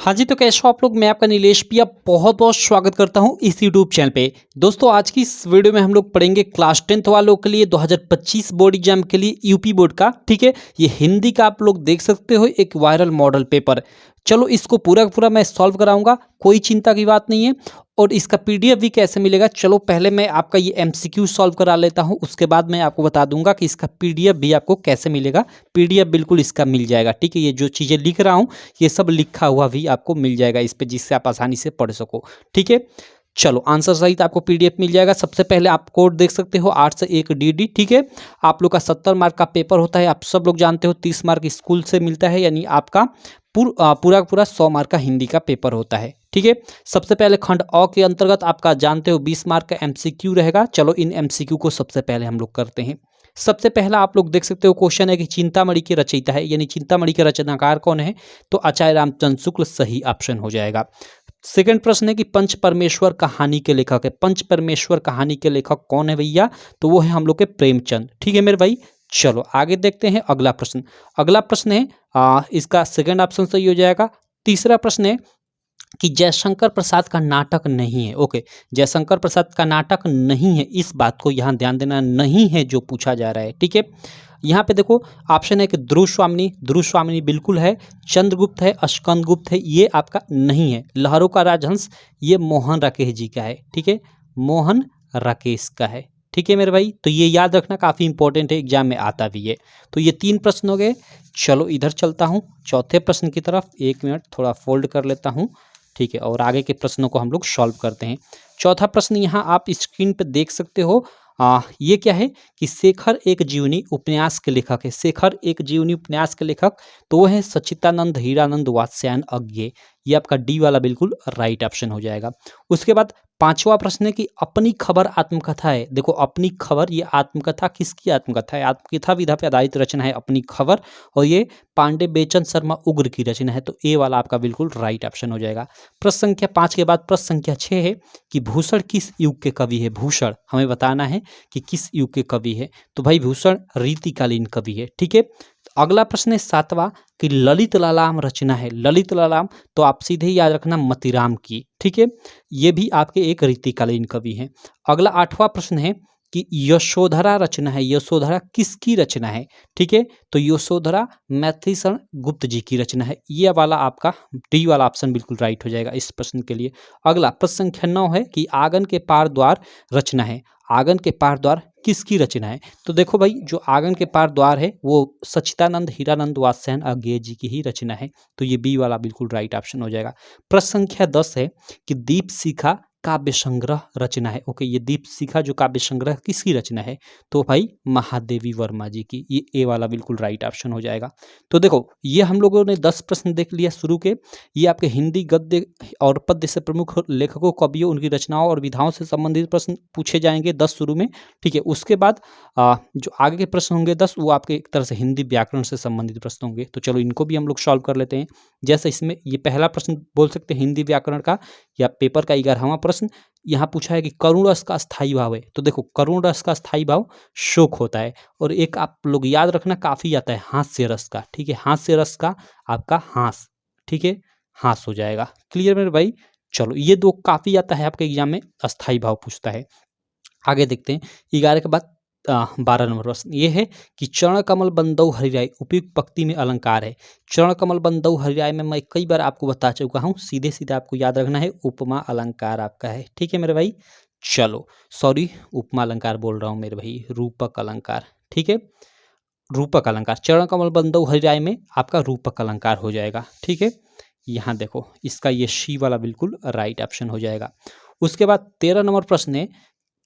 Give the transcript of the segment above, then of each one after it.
हाँ जी, तो कैसे हो आप लोग? मैं आपका नीलेश पिया बहुत-बहुत स्वागत करता हूँ इस यूट्यूब चैनल पे। दोस्तों, आज की इस वीडियो में हम लोग पढ़ेंगे क्लास 10th वालों के लिए 2025 बोर्ड एग्जाम के लिए यूपी बोर्ड का, ठीक है? ये हिंदी का आप लोग देख सकते हो, एक वायरल मॉडल पेपर। चलो इसको पूरा का पूरा मैं सॉल्व कराऊँगा, कोई चिंता की बात नहीं है। और इसका पीडीएफ भी कैसे मिलेगा, चलो पहले मैं आपका ये एमसीक्यू सॉल्व करा लेता हूँ, उसके बाद मैं आपको बता दूंगा कि इसका पीडीएफ भी आपको कैसे मिलेगा। पीडीएफ बिल्कुल इसका मिल जाएगा, ठीक है? ये जो चीज़ें लिख रहा हूँ ये सब लिखा हुआ भी आपको मिल जाएगा इस पे, जिससे आप आसानी से पढ़ सको, ठीक है? चलो आंसर सहित आपको पीडीएफ मिल जाएगा। सबसे पहले आप कोड देख सकते हो 8 से 1 डीडी, ठीक है? आप लोग का 70 मार्क का पेपर होता है, आप सब लोग जानते हो। 30 मार्क स्कूल से मिलता है, यानी आपका पूरा का पूरा 100 मार्क का हिंदी का पेपर होता है, ठीक है? सबसे पहले खंड अ के अंतर्गत आपका जानते हो 20 मार्क का एमसीक्यू रहेगा। चलो इन एमसीक्यू को सबसे पहले हम लोग करते हैं। सबसे पहला आप लोग देख सकते हो क्वेश्चन है कि चिंतामणि के रचयिता है, यानी चिंतामणि के रचनाकार कौन है? तो आचार्य रामचंद्र शुक्ल सही ऑप्शन हो जाएगा। सेकंड प्रश्न है कि पंच परमेश्वर कहानी के लेखक है। पंच परमेश्वर कहानी के लेखक कौन है भैया? तो वो है हम लोग के प्रेमचंद, ठीक है मेरे भाई? चलो आगे देखते हैं अगला प्रश्न। अगला प्रश्न है इसका सेकंड ऑप्शन सही हो जाएगा। तीसरा प्रश्न है कि जयशंकर प्रसाद का नाटक नहीं है। ओके, जयशंकर प्रसाद का नाटक नहीं है, इस बात को यहाँ ध्यान देना, नहीं है जो पूछा जा रहा है, ठीक है? यहाँ पे देखो ऑप्शन है कि ध्रुव स्वामिनी, ध्रुव स्वामिनी बिल्कुल है। चंद्रगुप्त है, स्कंदगुप्त है, ये आपका नहीं है। लहरों का राजहंस, ये मोहन राकेश जी का है, ठीक है? मोहन राकेश का है, ठीक है मेरे भाई? तो ये याद रखना, काफ़ी इंपॉर्टेंट है, एग्जाम में आता भी है। तो ये 3 प्रश्न हो गए। चलो इधर चलता हूँ चौथे प्रश्न की तरफ। 1 मिनट थोड़ा फोल्ड कर लेता हूँ, ठीक है? और आगे के प्रश्नों को हम लोग सॉल्व करते हैं। चौथा प्रश्न यहाँ आप स्क्रीन पे देख सकते हो। ये क्या है कि शेखर एक जीवनी उपन्यास के लेखक है। शेखर एक जीवनी उपन्यास के लेखक, तो वो है सच्चिदानंद हीरानंद वात्स्यायन अज्ञे। ये आपका डी वाला बिल्कुल राइट ऑप्शन हो जाएगा। उसके बाद पांचवा प्रश्न है कि अपनी खबर आत्मकथा है। देखो अपनी खबर, ये आत्मकथा किसकी आत्मकथा है? आत्मकथा विधा पे आधारित रचना है अपनी खबर, और ये पांडे बेचन शर्मा उग्र की रचना है। तो ए वाला आपका बिल्कुल राइट ऑप्शन हो जाएगा। प्रश्न संख्या 5 के बाद प्रश्न संख्या 6 है कि भूषण किस युग के कवि है? भूषण हमें बताना है कि किस युग के कवि है। तो भाई भूषण रीतिकालीन कवि है, ठीक है? अगला प्रश्न है 7वां कि ललित ललाम रचना है। ललित ललाम तो आप सीधे ही याद रखना मतिराम की, ठीक है? ये भी आपके एक रीतिकालीन कवि हैं। अगला 8वां प्रश्न है कि यशोधरा रचना है। यशोधरा किसकी रचना है? ठीक है, तो यशोधरा मैथिलीशरण गुप्त जी की रचना है। ये वाला आपका डी वाला ऑप्शन बिल्कुल राइट हो जाएगा इस प्रश्न के लिए। अगला प्रश्न संख्या 9 है कि आंगन के पार द्वार रचना है। आंगन के पार द्वार किसकी रचना है? तो देखो भाई, जो आंगन के पार द्वार है वो सच्चिदानंद हीरानंद वात्स्यायन अज्ञेय जी की ही रचना है। तो ये बी वाला बिल्कुल राइट ऑप्शन हो जाएगा। प्रश्न संख्या 10 है कि दीप शिखा काव्य संग्रह रचना है। ओके, ये दीप शिखा जो काव्य संग्रह किसकी रचना है? तो भाई महादेवी वर्मा जी की। ये ए वाला बिल्कुल राइट ऑप्शन हो जाएगा। तो देखो ये हम लोगों ने 10 प्रश्न देख लिया शुरू के। ये आपके हिंदी गद्य और पद्य से प्रमुख लेखकों, कवियों, उनकी रचनाओं और विधाओं से संबंधित प्रश्न पूछे जाएंगे 10 शुरू में, ठीक है? उसके बाद जो आगे के प्रश्न होंगे 10, वो आपके एक तरह से हिंदी व्याकरण से संबंधित प्रश्न होंगे। तो चलो इनको भी हम लोग सॉल्व कर लेते हैं। जैसे इसमें ये पहला प्रश्न बोल सकते हैं हिंदी व्याकरण का, या पेपर का 11वां प्रश्न। यहाँ पूछा है कि करुण रस का स्थायी भाव है। तो देखो करुण रस का स्थायी भाव शोक होता है। और एक आप लोग याद रखना काफी आता है हास्य रस का, ठीक है? हास्य रस का आपका हास, ठीक है? हास हो जाएगा। क्लियर मेरे भाई? चलो ये दो काफी आता है आपके एग्जाम में, अस्थायी भाव पूछता है। आगे देखते हैं 11 के बाद 12 नंबर प्रश्न ये है कि चरण कमल बंदौ हरिराय उपयुक्त पंक्ति में अलंकार है। चरण कमल बंदौ हरिराय में मैं कई बार आपको बता चुका हूँ, सीधे सीधे आपको याद रखना है, उपमा अलंकार आपका है, ठीक है मेरे भाई? चलो सॉरी, उपमा अलंकार बोल रहा हूँ मेरे भाई, रूपक अलंकार, ठीक है? रूपक अलंकार, चरण कमल बंदौ हरिराय में आपका रूपक अलंकार हो जाएगा, ठीक है? यहाँ देखो इसका ये शी वाला बिल्कुल राइट ऑप्शन हो जाएगा। उसके बाद 13 नंबर प्रश्न है,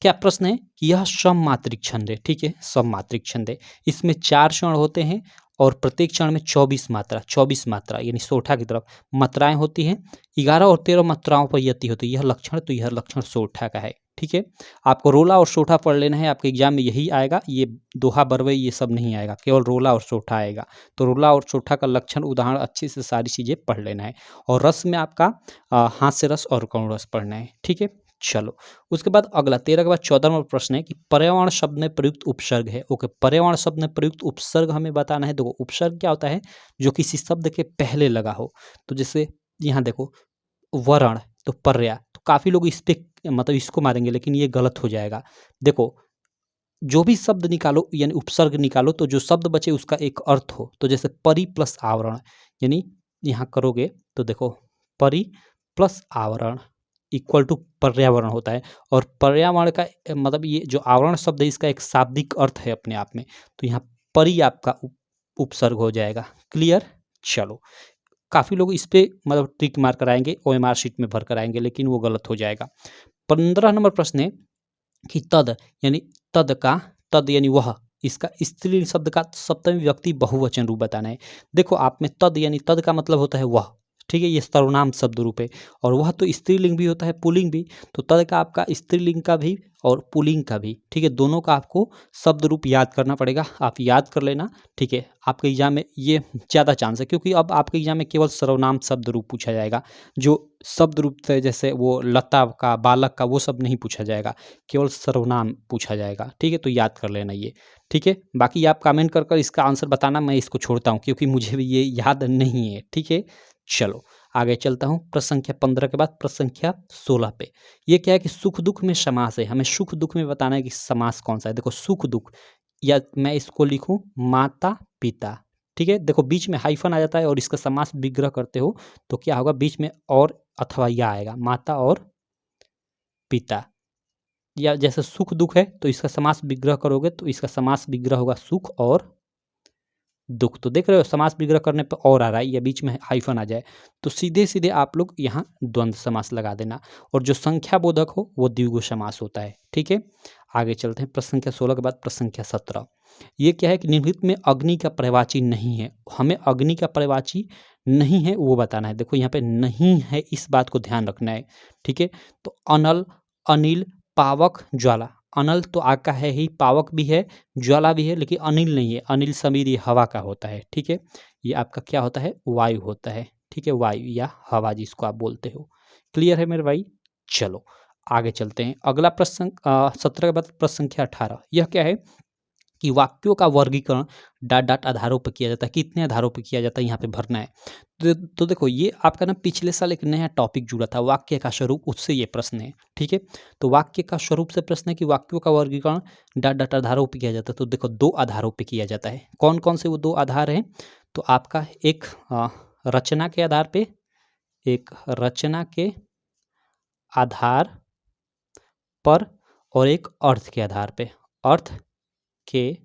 क्या प्रश्न है कि यह सममात्रिक छंद है, ठीक है? सममात्रिक छंद है। इसमें 4 चरण होते हैं और प्रत्येक चरण में 24 मात्रा यानी सोठा की तरफ मात्राएं होती हैं। 11 और 13 मात्राओं पर यति होती है। यह लक्षण, तो यह लक्षण सोठा का है, ठीक है? आपको रोला और सोठा पढ़ लेना है, आपके एग्जाम में यही आएगा। ये दोहा बरवई ये सब नहीं आएगा, केवल रोला और सोठा आएगा। तो रोला और सोठा का लक्षण उदाहरण अच्छे से सारी चीजें पढ़ लेना है। और रस में आपका हास्य रस और करुण रस पढ़ना है, ठीक है? चलो उसके बाद अगला 13 के बाद 14 नंबर प्रश्न है कि पर्यावरण शब्द में प्रयुक्त उपसर्ग है। ओके, पर्यावरण शब्द में प्रयुक्त उपसर्ग हमें बताना है। देखो उपसर्ग क्या होता है? जो किसी शब्द के पहले लगा हो। तो जैसे यहाँ देखो वर्ण तो पर्या, तो काफ़ी लोग इस पे मतलब इसको मारेंगे, लेकिन ये गलत हो जाएगा। देखो जो भी शब्द निकालो यानी उपसर्ग निकालो तो जो शब्द बचे उसका एक अर्थ हो, तो जैसे परि प्लस आवरण, यानी यहाँ करोगे तो देखो परि प्लस आवरण इक्वल टू पर्यावरण होता है। और पर्यावरण का मतलब ये जो आवरण शब्द है इसका एक शाब्दिक अर्थ है अपने आप में, तो यहाँ परि आपका उपसर्ग हो जाएगा। क्लियर? चलो, काफ़ी लोग इस पे मतलब टिक मार कर आएंगे, OMR शीट में भर कर आएंगे, लेकिन वो गलत हो जाएगा। 15 नंबर प्रश्न है कि तद यानी तद का, तद यानी वह, इसका स्त्रीलिंग शब्द का सप्तमी व्यक्ति बहुवचन रूप बताना है। देखो आप में तद यानी तद का मतलब होता है वह, ठीक है, ये सर्वनाम शब्द रूप है, और वह तो स्त्रीलिंग भी होता है पुल्लिंग भी, तो तद का आपका स्त्रीलिंग का भी और पुल्लिंग का भी, ठीक है, दोनों का आपको शब्द रूप याद करना पड़ेगा। आप याद कर लेना, ठीक है। आपके एग्जाम में ये ज़्यादा चांस है, क्योंकि अब आपके एग्जाम में केवल सर्वनाम शब्द रूप पूछा जाएगा। जो शब्द रूप थे जैसे वो लता का, बालक का, वो सब नहीं पूछा जाएगा, केवल सर्वनाम पूछा जाएगा, ठीक है। तो याद कर लेना ये, ठीक है। बाकी आप कमेंट कर कर इसका आंसर बताना, मैं इसको छोड़ता हूँ क्योंकि मुझे भी ये याद नहीं है, ठीक है। चलो आगे चलता हूँ। प्रश्न संख्या 15 के बाद प्रश्न संख्या 16 पे ये क्या है कि सुख दुख में समास है, हमें सुख दुख में बताना है कि समास कौन सा है। देखो सुख दुख, या मैं इसको लिखूं माता पिता, ठीक है। देखो बीच में हाइफन आ जाता है और इसका समास विग्रह करते हो तो क्या होगा, बीच में और अथवा या आएगा, माता और पिता। या जैसे सुख दुख है तो इसका समास विग्रह करोगे तो इसका समास विग्रह होगा सुख और दुख। तो देख रहे हो समास विग्रह करने पर और आ रहा है, या बीच में हाइफन आ जाए तो सीधे सीधे आप लोग यहाँ द्वंद्व समास लगा देना, और जो संख्या बोधक हो वो द्विगु समास होता है, ठीक है। आगे चलते हैं। प्रश्न संख्या 16 के बाद प्रश्न संख्या 17, ये क्या है कि निम्नलिखित में अग्नि का पर्यायवाची नहीं है, हमें अग्नि का पर्यायवाची नहीं है वो बताना है। देखो यहाँ पे नहीं है, इस बात को ध्यान रखना है, ठीक है। तो अनल, अनिल, पावक, ज्वाला। अनल तो आग का है ही, पावक भी है, ज्वाला भी है, लेकिन अनिल नहीं है। अनिल समीर ये हवा का होता है, ठीक है। ये आपका क्या होता है, वायु होता है, ठीक है, वायु या हवा जिसको आप बोलते हो। क्लियर है मेरे भाई? चलो आगे चलते हैं। अगला प्रश्न 17 के बाद प्रश्न संख्या 18, यह क्या है कि वाक्यों का वर्गीकरण डाट डाट आधारों पर किया जाता है। कितने आधारों पर किया जाता है यहाँ पे भरना है। तो देखो ये आपका ना पिछले साल एक नया टॉपिक जुड़ा था, वाक्य का स्वरूप, उससे ये प्रश्न है, ठीक है। तो वाक्य का स्वरूप से प्रश्न है कि वाक्यों का वर्गीकरण डाट डाट आधारों पर किया जाता है। तो देखो 2 आधारों पर किया जाता है। कौन कौन से वो 2 आधार हैं? तो आपका एक रचना के आधार पे, एक रचना के आधार पर, और एक अर्थ के आधार पे, अर्थ के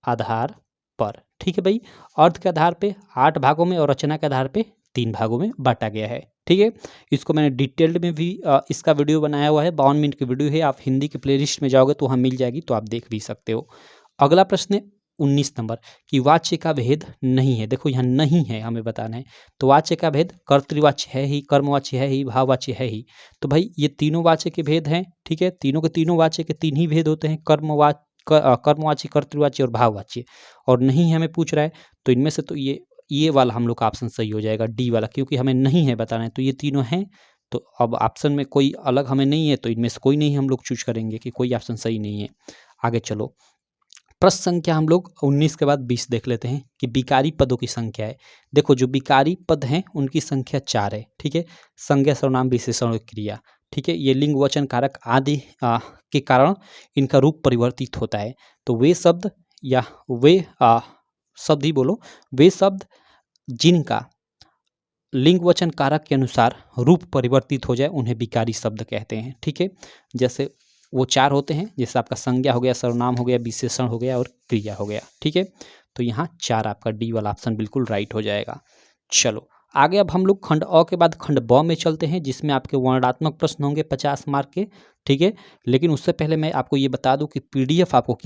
आधार पर, ठीक है भाई। अर्थ के आधार पे 8 भागों में और रचना के आधार पे 3 भागों में बांटा गया है, ठीक है। इसको मैंने डिटेल्ड में भी इसका वीडियो बनाया हुआ है, 52 मिनट की वीडियो है। आप हिंदी की प्लेलिस्ट में जाओगे तो वहाँ मिल जाएगी, तो आप देख भी सकते हो। अगला प्रश्न है 19 नंबर कि वाच्य का भेद नहीं है। देखो यहाँ नहीं है हमें बताना है, तो वाच्य का भेद कर्तृवाच्य है ही, कर्मवाच्य है ही, भाववाच्य है ही। तो भाई ये तीनों वाच्य के भेद हैं, ठीक है। तीनों के तीनों वाच्य के 3 ही भेद होते हैं, कर्मवाच्य, कर्तृवाच्य और भाववाच्य, और नहीं हमें पूछ रहा है तो इनमें से तो ये वाला हम लोग का ऑप्शन सही हो जाएगा, डी वाला, क्योंकि हमें नहीं है बताना है। तो ये तीनों हैं, तो अब ऑप्शन में कोई अलग हमें नहीं है, तो इनमें से कोई नहीं हम लोग चूज करेंगे कि कोई ऑप्शन सही नहीं है। आगे चलो, प्रश्न संख्या हम लोग 19 के बाद 20 देख लेते हैं कि विकारी पदों की संख्या है। देखो जो विकारी पद हैं उनकी संख्या 4 है, ठीक है। संज्ञा, सर्वनाम, विशेषण और क्रिया, ठीक है। ये लिंग, वचन, कारक आदि के कारण इनका रूप परिवर्तित होता है। तो वे शब्द या वे शब्द ही बोलो, वे शब्द जिनका लिंग, वचन, कारक के अनुसार रूप परिवर्तित हो जाए उन्हें विकारी शब्द कहते हैं, ठीक है। जैसे वो 4 होते हैं, जैसे आपका संज्ञा हो गया, सर्वनाम हो गया, विशेषण हो गया और क्रिया हो गया, ठीक है। तो यहाँ 4 आपका डी वाला ऑप्शन बिल्कुल राइट हो जाएगा। चलो आगे अब हम लोग खंड अ के बाद खंड ब में चलते हैं, जिसमें आपके वर्णनात्मक प्रश्न होंगे 50 मार्क के, ठीक है। लेकिन उससे पहले मैं आपको ये बता दूं कि PDF आपको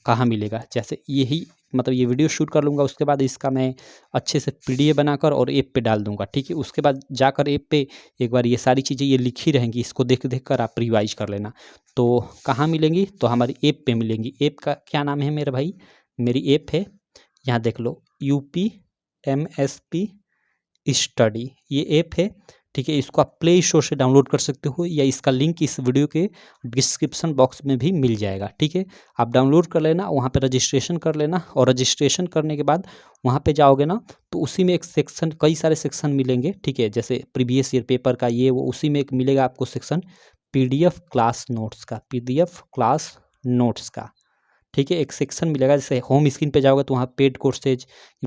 कहाँ मिलेगा। जैसे यही मतलब ये वीडियो शूट कर लूँगा, उसके बाद इसका मैं अच्छे से PDF बनाकर और ऐप पे डाल दूंगा, ठीक है। उसके बाद जाकर ऐप पे एक बार ये सारी चीज़ें ये लिखी रहेंगी, इसको देख देख कर आप रिवाइज कर लेना। तो कहाँ मिलेंगी? तो हमारी ऐप पे मिलेंगी। ऐप का क्या नाम है मेरे भाई? मेरी ऐप है, यहाँ देख लो, UPMSP स्टडी, ये ऐप है, ठीक है। इसको आप प्ले स्टोर से डाउनलोड कर सकते हो या इसका लिंक इस वीडियो के डिस्क्रिप्शन बॉक्स में भी मिल जाएगा। ठीक है, आप डाउनलोड कर लेना, वहाँ पे रजिस्ट्रेशन कर लेना और रजिस्ट्रेशन करने के बाद वहाँ पे जाओगे ना तो उसी में एक सेक्शन, कई सारे सेक्शन मिलेंगे। ठीक है, जैसे प्रीवियस ईयर पेपर का ये वो, उसी में एक मिलेगा आपको सेक्शन PDF क्लास नोट्स का, PDF क्लास नोट्स का। ठीक है, एक सेक्शन मिलेगा, जैसे होम स्क्रीन पे जाओगे तो वहाँ paid courses,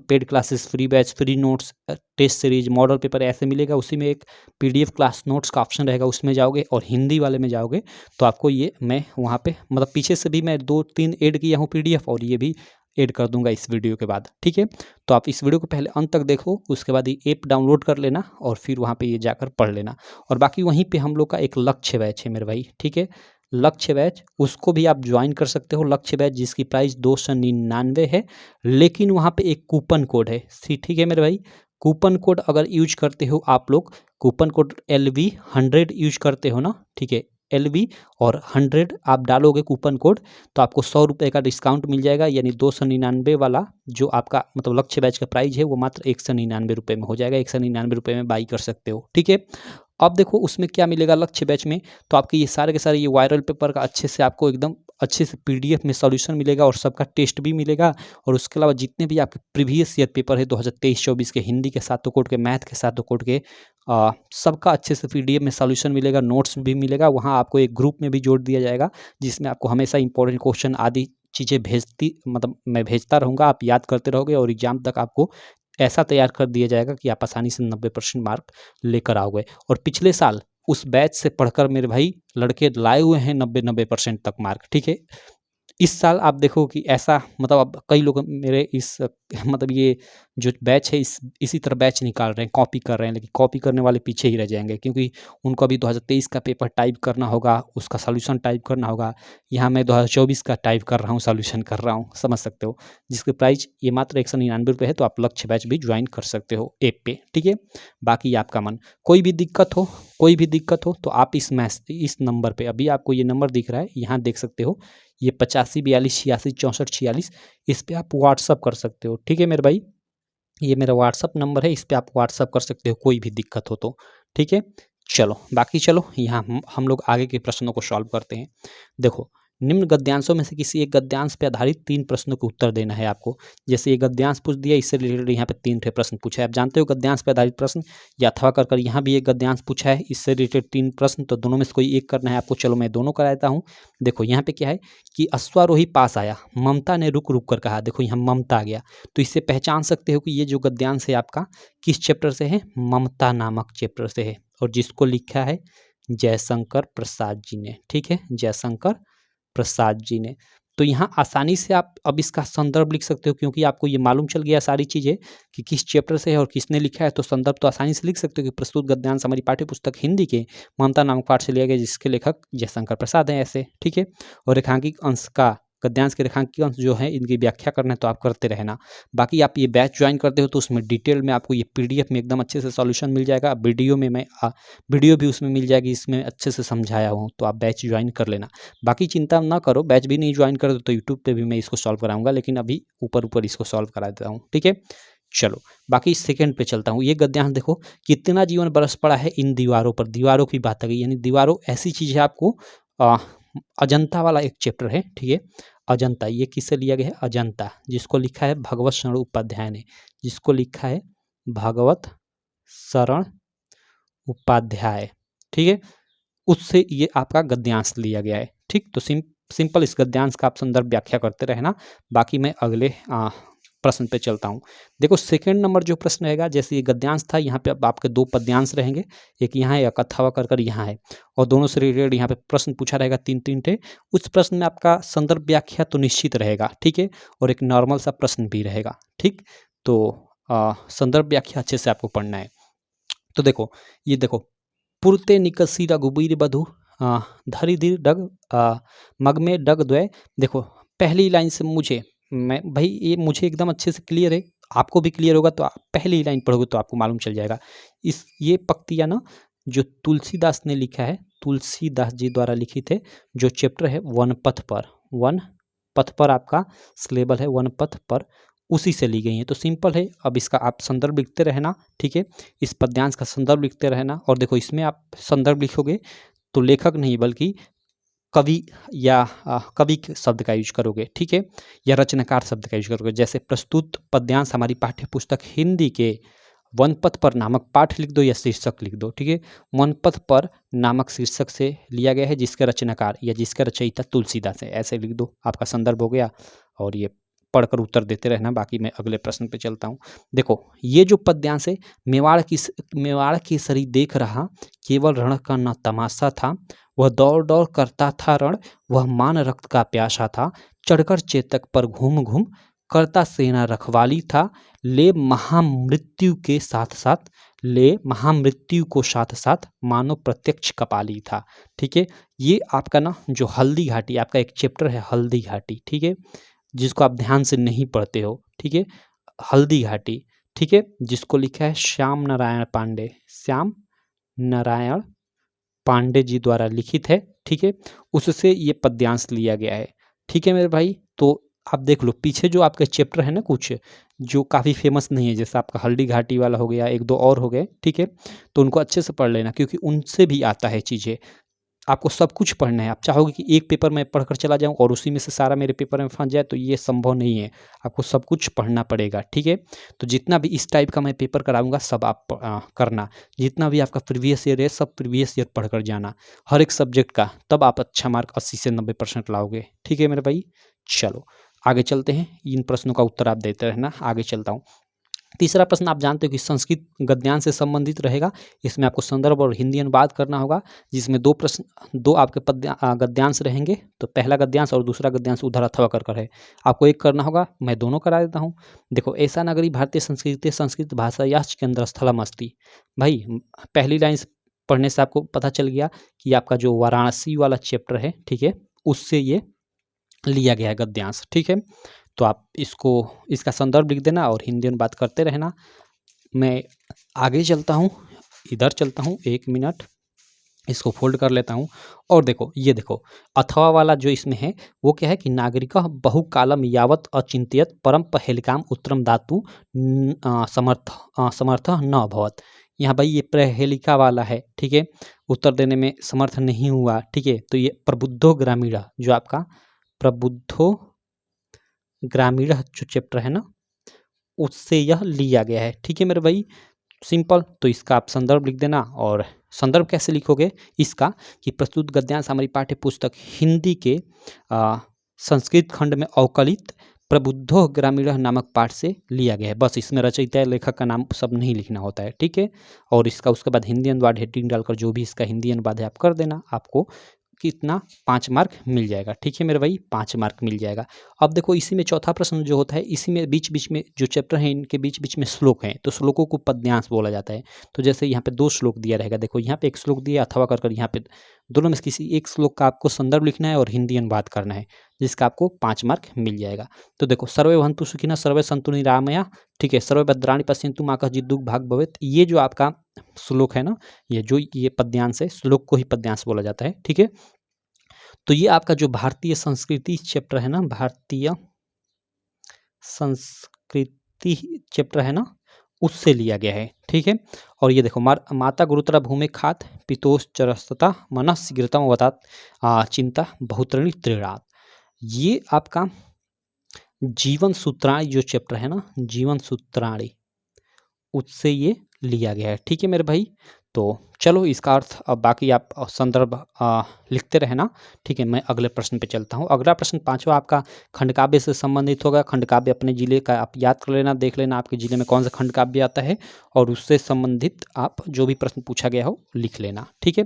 paid classes, free batch, free notes, test series, model paper ऐसे मिलेगा। उसी में एक PDF क्लास नोट्स का ऑप्शन रहेगा, उसमें जाओगे और हिंदी वाले में जाओगे तो आपको ये मैं वहाँ पे मतलब पीछे से भी मैं 2-3 ऐड किया हूँ PDF, और ये भी ऐड कर दूंगा इस वीडियो के बाद। ठीक है, तो आप इस वीडियो को पहले अंत तक देखो, उसके बाद ये ऐप डाउनलोड कर लेना और फिर वहाँ पे ये जाकर पढ़ लेना। और बाकी वहीं पे हम लोग का एक लक्ष्य बैच है मेरे भाई। ठीक है, लक्ष्य बैच, उसको भी आप ज्वाइन कर सकते हो। लक्ष्य बैच जिसकी प्राइस 299 है, लेकिन वहाँ पे एक कूपन कोड है। ठीक है मेरे भाई, कूपन कोड अगर यूज करते हो आप लोग, कूपन कोड LV100 यूज करते हो ना, ठीक है, LV और 100 आप डालोगे कूपन कोड तो आपको 100 रुपये का डिस्काउंट मिल जाएगा। यानी 299 वाला जो आपका मतलब लक्ष्य बैच का प्राइस है वो मात्र 199 रुपये में हो जाएगा। 199 रुपये में बाई कर सकते हो। ठीक है, अब देखो उसमें क्या मिलेगा लक्ष्य बैच में, तो आपके ये सारे के सारे ये वायरल पेपर का अच्छे से आपको एकदम अच्छे से PDF में सॉल्यूशन मिलेगा और सबका टेस्ट भी मिलेगा। और उसके अलावा जितने भी आपके प्रीवियस ईयर पेपर है 2023-24 के, हिंदी के सातों कोड के, मैथ के सातों कोड के, सबका अच्छे से PDF में सॉल्यूशन मिलेगा, नोट्स भी मिलेगा। वहाँ आपको एक ग्रुप में भी जोड़ दिया जाएगा जिसमें आपको हमेशा इंपॉर्टेंट क्वेश्चन आदि चीज़ें मैं भेजता रहूँगा, आप याद करते रहोगे और एग्जाम तक आपको ऐसा तैयार कर दिया जाएगा कि आप आसानी से 90% मार्क लेकर आओगे। और पिछले साल उस बैच से पढ़कर मेरे भाई लड़के लाए हुए हैं 90% तक मार्क। ठीक है, इस साल आप देखो कि ऐसा मतलब अब कई लोग मेरे इस मतलब ये जो बैच है इसी तरह बैच निकाल रहे हैं, कॉपी कर रहे हैं, लेकिन कॉपी करने वाले पीछे ही रह जाएंगे क्योंकि उनको अभी 2023 का पेपर टाइप करना होगा, उसका सॉल्यूशन टाइप करना होगा। यहाँ मैं 2024 का टाइप कर रहा हूँ, सॉल्यूशन कर रहा हूँ, समझ सकते हो, जिसकी प्राइस ये मात्र 199 रुपये है। तो आप लक्ष्य बैच भी ज्वाइन कर सकते हो ऐप पे। ठीक है, बाकी आपका मन, कोई भी दिक्कत हो तो आप इस नंबर पे, अभी आपको ये नंबर दिख रहा है यहाँ देख सकते हो, ये 85 42 86 64 46, इस पे आप व्हाट्सअप कर सकते हो। ठीक है मेरे भाई, ये मेरा व्हाट्सअप नंबर है, इस पे आप व्हाट्सअप कर सकते हो कोई भी दिक्कत हो तो। ठीक है, चलो यहाँ हम लोग आगे के प्रश्नों को सॉल्व करते हैं। देखो, निम्न गद्यांशों में से किसी एक गद्यांश पे आधारित 3 प्रश्नों के उत्तर देना है आपको। जैसे ये गद्यांश पूछ दिया, इससे रिलेटेड यहाँ पे 3 ठे प्रश्न पूछा है। आप जानते हो गद्यांश पे आधारित प्रश्न या अथवा कर यहाँ भी एक गद्यांश पूछा है, इससे रिलेटेड 3 प्रश्न, तो दोनों में से कोई एक करना है आपको। चलो मैं दोनों करा देता हूँ। देखो यहाँ पे क्या है कि अश्वारोही पास आया, ममता ने रुक रुक कर कहा। देखो यहाँ ममता आ गया, तो इससे पहचान सकते हो कि ये जो गद्यांश है आपका किस चैप्टर से है, ममता नामक चैप्टर से है, और जिसको लिखा है जयशंकर प्रसाद जी ने। ठीक है, जयशंकर प्रसाद जी ने। तो यहाँ आसानी से आप अब इसका संदर्भ लिख सकते हो, क्योंकि आपको ये मालूम चल गया सारी चीज़ें कि किस चैप्टर से है और किसने लिखा है, तो संदर्भ तो आसानी से लिख सकते हो कि प्रस्तुत गद्यांश हमारी पाठ्यपुस्तक हिंदी के ममता नामक पाठ से लिया गया, जिसके लेखक जयशंकर प्रसाद हैं ऐसे। ठीक है, और रेखांकित अंश का, गद्यांश के रेखांकित अंश जो है इनकी व्याख्या करना है तो आप करते रहना। बाकी आप ये बैच ज्वाइन करते हो तो उसमें डिटेल में आपको ये PDF में एकदम अच्छे से सॉल्यूशन मिल जाएगा। वीडियो में मैं वीडियो भी उसमें मिल जाएगी, इसमें अच्छे से समझाया हूँ, तो आप बैच ज्वाइन कर लेना। बाकी चिंता ना करो, बैच भी नहीं ज्वाइन कर तो यूट्यूब पे भी मैं इसको सॉल्व कराऊंगा, लेकिन अभी ऊपर इसको सॉल्व करा देता हूँ। ठीक है, चलो बाकी सेकंड पे चलता हूँ। ये गद्यांश देखो, कितना जीवन बरस पड़ा है इन दीवारों पर, दीवारों की बात आ गई, यानी दीवारों ऐसी चीज़ है आपको, अजंता वाला एक चैप्टर है। ठीक है, अजंता, ये किससे लिया गया है, अजंता, जिसको लिखा है भगवत शरण उपाध्याय ने, जिसको लिखा है भगवत शरण उपाध्याय। ठीक है, उससे ये आपका गद्यांश लिया गया है। ठीक, तो सिंपल इस गद्यांश का आप संदर्भ व्याख्या करते रहना। बाकी मैं अगले प्रश्न पे चलता हूँ। देखो सेकंड नंबर जो प्रश्न रहेगा, जैसे ये गद्यांश था, यहाँ पे अब आपके 2 पद्यांश रहेंगे, एक यहाँ है, एक अथवा कर यहाँ है, और दोनों से रिलेटेड यहाँ पे प्रश्न पूछा रहेगा 3-3 टे। उस प्रश्न में आपका संदर्भ व्याख्या तो निश्चित रहेगा। ठीक है, और एक नॉर्मल सा प्रश्न भी रहेगा। ठीक, तो संदर्भ व्याख्या अच्छे से आपको पढ़ना है। तो देखो, ये देखो, पुरते निकसी रघुबीर बधु धरि धीर डग मग में डग द्वय। देखो पहली लाइन से मैं भाई ये मुझे एकदम अच्छे से क्लियर है, आपको भी क्लियर होगा, तो आप पहली लाइन पढ़ोगे तो आपको मालूम चल जाएगा। ये पंक्तियाँ ना जो तुलसीदास ने लिखा है, तुलसीदास जी द्वारा लिखित है, जो चैप्टर है वन पथ पर आपका सिलेबल है वन पथ पर, उसी से ली गई हैं। तो सिंपल है, अब इसका आप संदर्भ लिखते रहना, ठीक है, इस पद्यांश का संदर्भ लिखते रहना। और देखो इसमें आप संदर्भ लिखोगे तो लेखक नहीं बल्कि कवि या कवि के शब्द का यूज करोगे, ठीक है, या रचनाकार शब्द का यूज करोगे। जैसे प्रस्तुत पद्यांश हमारी पाठ्य पुस्तक हिंदी के वनपथ पर नामक पाठ लिख दो या शीर्षक लिख दो, ठीक है। वनपथ पर नामक शीर्षक से लिया गया है, जिसके रचनाकार या जिसका रचयिता तुलसीदास है, ऐसे लिख दो, आपका संदर्भ हो गया। और ये पढ़कर उत्तर देते रहना। बाकी मैं अगले प्रश्न पे चलता हूँ। देखो ये जो पद्यांश है, मेवाड़ केसरी देख रहा, केवल रण का न तमाशा था, वह दौड़ दौड़ करता था रण, वह मान रक्त का प्यासा था, चढ़कर चेतक पर घूम घूम करता सेना रखवाली था, ले महामृत्यु के साथ साथ, ले महामृत्यु को साथ साथ मानो प्रत्यक्ष कपाली था। ठीक है, ये आपका ना जो हल्दी घाटी, आपका एक चैप्टर है हल्दी घाटी, ठीक है, जिसको आप ध्यान से नहीं पढ़ते हो, ठीक है, हल्दी घाटी, ठीक है, जिसको लिखा है श्याम नारायण पांडे, श्याम नारायण पांडे जी द्वारा लिखित है, ठीक है, उससे ये पद्यांश लिया गया है। ठीक है मेरे भाई, तो आप देख लो पीछे जो आपके चैप्टर है ना कुछ जो काफ़ी फेमस नहीं है, जैसे आपका हल्दी घाटी वाला हो गया, एक दो और हो गए, ठीक है, तो उनको अच्छे से पढ़ लेना क्योंकि उनसे भी आता है चीज़ें। आपको सब कुछ पढ़ना है। आप चाहोगे कि एक पेपर मैं पढ़कर चला जाऊँ और उसी में से सारा मेरे पेपर में फंस जाए, तो ये संभव नहीं है। आपको सब कुछ पढ़ना पड़ेगा, ठीक है। तो जितना भी इस टाइप का मैं पेपर कराऊंगा सब आप करना। जितना भी आपका प्रीवियस ईयर है सब प्रीवियस ईयर पढ़कर जाना हर एक सब्जेक्ट का, तब आप अच्छा मार्क 80 से 90% लाओगे। ठीक है मेरे भाई, चलो आगे चलते हैं। इन प्रश्नों का उत्तर आप देते रहना। आगे चलता हूँ। तीसरा प्रश्न आप जानते हो कि संस्कृत गद्यांश से संबंधित रहेगा। इसमें आपको संदर्भ और हिंदी अनुवाद करना होगा, जिसमें दो आपके गद्यांश रहेंगे। तो पहला गद्यांश और दूसरा गद्यांश उधर अथवा कर है, आपको एक करना होगा। मैं दोनों करा देता हूँ। देखो, ऐसा नगरी भारतीय संस्कृति संस्कृत भाषा याच केंद्र स्थलम अस्ति। भाई पहली लाइन पढ़ने से आपको पता चल गया कि आपका जो वाराणसी वाला चैप्टर है, ठीक है, उससे ये लिया गया है गद्यांश। ठीक है, तो आप इसका संदर्भ लिख देना और हिंदी में बात करते रहना। मैं आगे चलता हूँ, इधर चलता हूँ, 1 मिनट इसको फोल्ड कर लेता हूँ। और देखो ये देखो अथवा वाला जो इसमें है वो क्या है कि नागरिक बहुकालम यावत अचिंत्यत परम पहेलिकाम उत्तरम दातु समर्थ न अभवत। यहाँ भाई ये प्रहेलिका वाला है, ठीक है, उत्तर देने में समर्थ नहीं हुआ। ठीक है, तो ये प्रबुद्धो ग्रामीण, जो आपका प्रबुद्धो ग्रामीण जो चैप्टर है ना, उससे यह लिया गया है। ठीक है मेरे भाई, सिंपल। तो इसका आप संदर्भ लिख देना। और संदर्भ कैसे लिखोगे इसका कि प्रस्तुत गद्यांश हमारी पाठ्य पुस्तक हिंदी के संस्कृत खंड में अवकलित प्रबुद्धो ग्रामीण नामक पाठ से लिया गया है। बस इसमें रचयिता लेखक का नाम सब नहीं लिखना होता है, ठीक है। और इसका उसके बाद हिंदी अनुवाद हेडिंग डालकर जो भी इसका हिंदी अनुवाद है आप कर देना, आपको कितना 5 मार्क मिल जाएगा। ठीक है मेरे भाई, 5 मार्क मिल जाएगा। अब देखो इसी में चौथा प्रश्न जो होता है, इसी में बीच बीच में जो चैप्टर है इनके बीच बीच में श्लोक हैं, तो श्लोकों को पद्यांश बोला जाता है। तो जैसे यहाँ पे 2 श्लोक दिया रहेगा, देखो यहाँ पे एक श्लोक दिया अथवा कर यहाँ पे दोनों में किसी एक श्लोक का आपको संदर्भ लिखना है और हिंदी अनुवाद करना है, जिसका आपको 5 मार्क मिल जाएगा। तो देखो सर्वे भवन्तु सुखिनः सर्वे सन्तु निरामया, ठीक है, सर्वे भद्राणि पश्यन्तु मा कश्चित् दुःख भाग् भवेत्। ये जो आपका श्लोक है ना, ये पद्यांश है, श्लोक को ही पद्यांश बोला जाता है। ठीक है, तो ये आपका जो भारतीय संस्कृति चैप्टर है ना, भारतीय संस्कृति चैप्टर है ना, उससे लिया गया है। ठीक है, और ये देखो माता गुरुतरा भूमि खात पितोष चरस्तता मन शीघ्रतम वतात चिंता बहुतरणी त्रिरात। ये आपका जीवन सूत्राणी जो चैप्टर है ना, जीवन सूत्राणी, उससे ये लिया गया है। ठीक है मेरे भाई, तो चलो इसका अर्थ अब बाकी आप संदर्भ लिखते रहना। ठीक है, मैं अगले प्रश्न पे चलता हूँ। अगला प्रश्न 5वां आपका खंडकाव्य से संबंधित होगा। खंडकाव्य अपने जिले का आप याद कर लेना, देख लेना आपके जिले में कौन सा खंडकाव्य आता है और उससे संबंधित आप जो भी प्रश्न पूछा गया हो लिख लेना। ठीक है,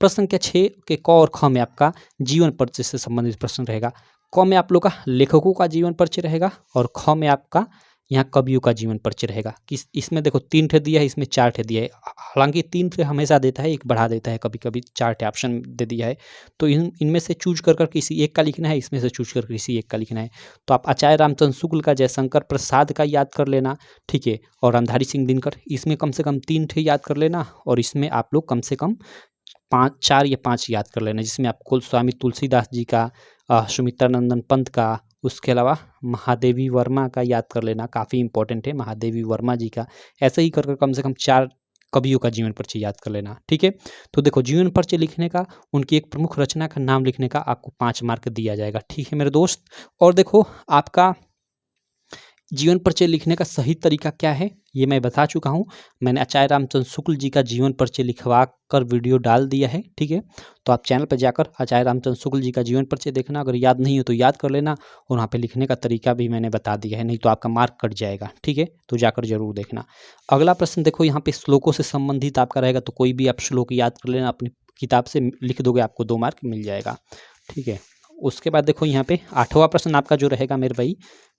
प्रश्न संख्या 6 के क और ख में आपका जीवन परिचय से संबंधित प्रश्न रहेगा। क में आप लोग का लेखकों का जीवन परिचय रहेगा और ख में आपका यहाँ कवियों का जीवन परिचय रहेगा। किस इसमें देखो 3 ठे दिया है, इसमें 4 ठे दिया है। हालांकि 3 ठे हमेशा देता है, एक बढ़ा देता है कभी कभी, 4 ठे ऑप्शन दे दिया है। तो इनमें से चूज कर किसी एक का लिखना है, इसमें से चूज कर किसी एक का लिखना है। तो आप आचार्य रामचंद्र शुक्ल का, जयशंकर प्रसाद का याद कर लेना, ठीक है, और रामधारी सिंह दिनकर, इसमें कम से कम 3 ठे याद कर लेना। और इसमें आप लोग कम से कम 4 या 5 याद कर लेना, जिसमें आप कुल स्वामी तुलसीदास जी का, सुमित्रा नंदन पंत का, उसके अलावा महादेवी वर्मा का याद कर लेना, काफ़ी इंपॉर्टेंट है महादेवी वर्मा जी का। ऐसे ही कर कम से कम 4 कवियों का जीवन परिचय याद कर लेना, ठीक है। तो देखो जीवन परिचय लिखने का, उनकी एक प्रमुख रचना का नाम लिखने का आपको 5 मार्क दिया जाएगा, ठीक है मेरे दोस्त। और देखो आपका जीवन परिचय लिखने का सही तरीका क्या है ये मैं बता चुका हूँ। मैंने आचार्य रामचंद्र शुक्ल जी का जीवन परिचय लिखवा कर वीडियो डाल दिया है, ठीक है। तो आप चैनल पर जाकर आचार्य रामचंद्र शुक्ल जी का जीवन परिचय देखना, अगर याद नहीं हो तो याद कर लेना, और वहाँ पे लिखने का तरीका भी मैंने बता दिया है, नहीं तो आपका मार्क कट जाएगा, ठीक है। तो जाकर जरूर देखना। अगला प्रश्न देखो, यहाँ पे श्लोकों से संबंधित आपका रहेगा, तो कोई भी आप श्लोक याद कर लेना, अपनी किताब से लिख दोगे, आपको 2 मार्क मिल जाएगा, ठीक है। उसके बाद देखो यहाँ पे 8वां प्रश्न आपका जो रहेगा मेरे भाई,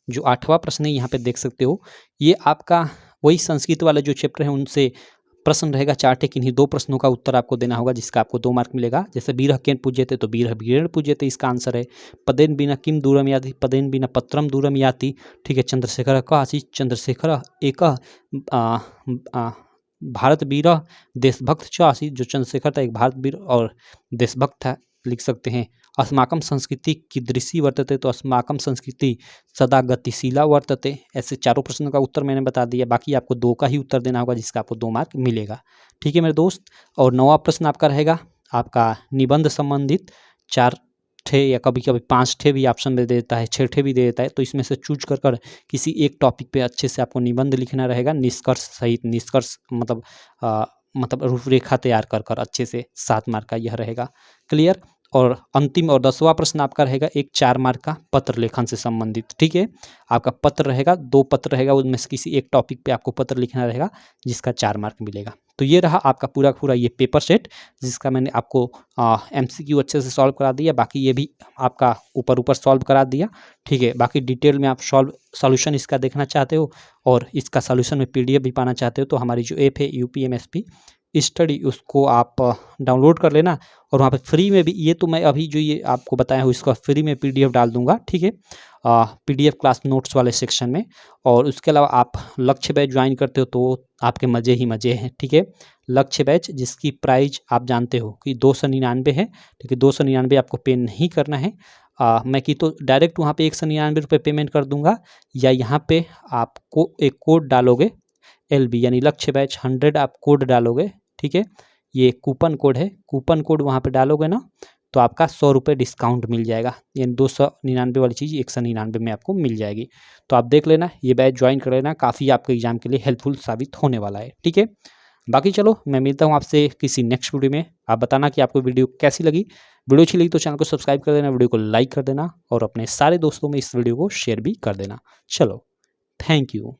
जो 8वां प्रश्न है यहाँ पे देख सकते हो, ये आपका वही संस्कृत वाला जो चैप्टर है उनसे प्रश्न रहेगा। 4 टे किन्हीं 2 प्रश्नों का उत्तर आपको देना होगा, जिसका आपको 2 मार्क मिलेगा। जैसे बीरः केन पूज्यते, तो बीरः वीरेण पूज्यते इसका आंसर है। पदेन बिना किम दूरम याति, पदेन बिना पत्रम दूरम याति, ठीक है। चंद्रशेखर का आशीष, चंद्रशेखर एक भारत वीर देशभक्त च आसीत्, जो चंद्रशेखर था एक भारत वीर और देशभक्त था, लिख सकते हैं। अस्माकं संस्कृति कीदृशी वर्तते, तो अस्माकं संस्कृति सदा गतिशीला वर्तते। ऐसे चारों प्रश्नों का उत्तर मैंने बता दिया, बाकी आपको 2 का ही उत्तर देना होगा, जिसका आपको 2 मार्क मिलेगा, ठीक है मेरे दोस्त। और 9वां प्रश्न आपका रहेगा आपका निबंध संबंधित। 4 ठे या कभी कभी 5 ठे भी ऑप्शन में दे देता है, 6 ठे भी दे देता है, तो इसमें से चूज कर कर किसी एक टॉपिक पे अच्छे से आपको निबंध लिखना रहेगा, निष्कर्ष सहित। निष्कर्ष मतलब रूपरेखा तैयार कर कर अच्छे से 7 मार्क का यह रहेगा, क्लियर। और अंतिम और 10वां प्रश्न आपका रहेगा एक 4 मार्क का पत्र लेखन से संबंधित, ठीक है। आपका पत्र रहेगा, 2 पत्र रहेगा, उनमें से किसी एक टॉपिक पे आपको पत्र लिखना रहेगा, जिसका 4 मार्क मिलेगा। तो ये रहा आपका पूरा पूरा ये पेपर सेट, जिसका मैंने आपको MCQ अच्छे से सॉल्व करा दिया, बाकी ये भी आपका ऊपर ऊपर सॉल्व करा दिया, ठीक है। बाकी डिटेल में आप सॉल्यूशन इसका देखना चाहते हो और इसका सॉल्यूशन में PDF भी पाना चाहते हो, तो हमारी जो ऐप है UPMSP स्टडी, उसको आप डाउनलोड कर लेना, और वहाँ पे फ्री में भी, ये तो मैं अभी जो ये आपको बताया हूँ इसका फ्री में PDF डाल दूंगा, ठीक है। PDF क्लास नोट्स वाले सेक्शन में। और उसके अलावा आप लक्ष्य बैच ज्वाइन करते हो तो आपके मज़े ही मज़े हैं, ठीक है। लक्ष्य बैच जिसकी प्राइस आप जानते हो कि 299 है, ठीक है। 299 आपको पे नहीं करना है। मैं कि तो डायरेक्ट वहाँ पे 199 रुपये पेमेंट कर दूंगा, या यहाँ पे आपको एक कोड डालोगे LB, यानी लक्ष्य बैच 100 आप कोड डालोगे, ठीक है। ये कूपन कोड है, कूपन कोड वहाँ पे डालोगे ना, तो आपका 100 रुपये डिस्काउंट मिल जाएगा, यानी 299 वाली चीज़ 199 में आपको मिल जाएगी। तो आप देख लेना, ये बैच ज्वाइन कर लेना, काफ़ी आपके एग्जाम के लिए हेल्पफुल साबित होने वाला है, ठीक है। बाकी चलो मैं मिलता हूँ आपसे किसी नेक्स्ट वीडियो में। आप बताना कि आपको वीडियो कैसी लगी। वीडियो अच्छी लगी तो चैनल को सब्सक्राइब कर देना, वीडियो को लाइक कर देना, और अपने सारे दोस्तों में इस वीडियो को शेयर भी कर देना। चलो, थैंक यू।